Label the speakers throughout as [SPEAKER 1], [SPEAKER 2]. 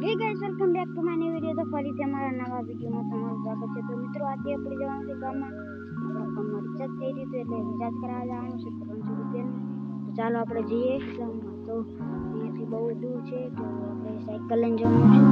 [SPEAKER 1] Hey guys welcome back to my new video. तो ફરીથી અમારા નવા વિડિયોમાં તમારું સ્વાગત છે। તો મિત્રો આજે આપણે જવાનું છે ગામમાં। આપણા ફોનમાં રિચાર્જ થઈ રહ્યું છે એટલે રિચાર્જ કરાવવા જવાનું છે 300 રૂપિયાનું। તો ચાલો આપણે જઈએ ગામમાં। તો અહીંયાથી બહુ દૂર છે તો આપણે સાયકલ લઈને જવાનું છે।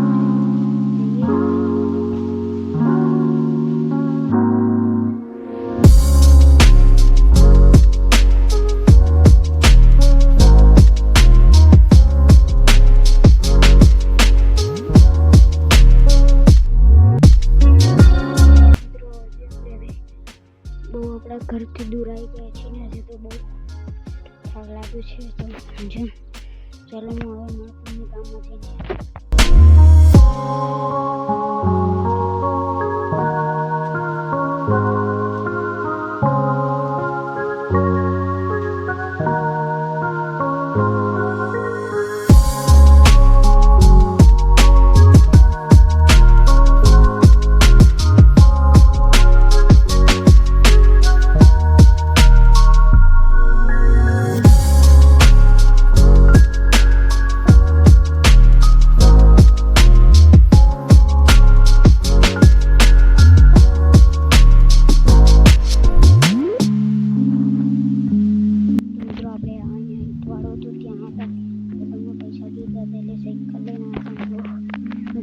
[SPEAKER 1] આપણા ઘરથી દૂર આવી ગયા છીએ ને હજી તો બહુ થાક લાગ્યું છે। તો ચાલો હું હવે મારા ગામમાં જઈને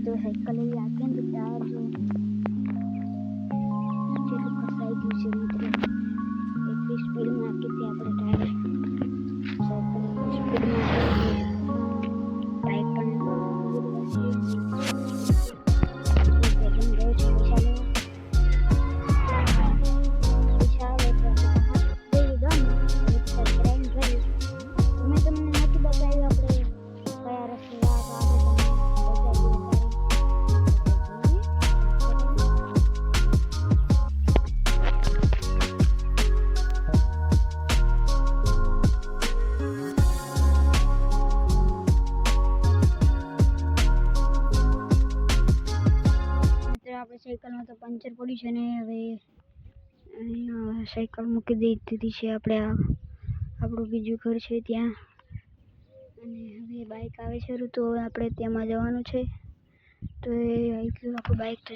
[SPEAKER 1] तो साइकिल ही आके तो टायर जो चलो फसाई गई છે મિત્રો એટલી સ્પીડમાં આકી હતી આપણે ટાયર સાયકલ સ્પીડમાં બાઇક પણ પેડલિંગ ગયો છે પૈસા લે મેં તમને નથી બતાવ્યું આપણે કયા રસ્તે આપણે સાયકલમાં તો પંચર પડ્યું છે ને હવે અહીંયા સાયકલ મૂકી દીધી છે આપણે આપણું બીજું ઘર છે ત્યાં અને હવે બાઇક આવે છે તો આપણે તેમાં જવાનું છે તો એ આપણું બાઇક તો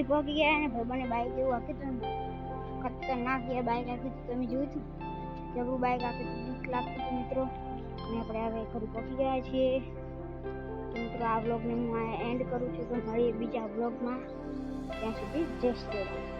[SPEAKER 1] પહોંચી ગયા અને ભાઈબંધને બાઇક જેવું આખી તો ખતરનાક યાર બાઇક આખી તમે જોયું હતું જબરું બાઇક આખી બીક લાગતું હતું મિત્રો અને આપણે હવે ઘરે પહોંચી ગયા છીએ તો મિત્રો આ બ્લોગને હું એન્ડ કરું છું તો મળીએ બીજા બ્લોગમાં ત્યાં સુધી જય શ્રી રામ।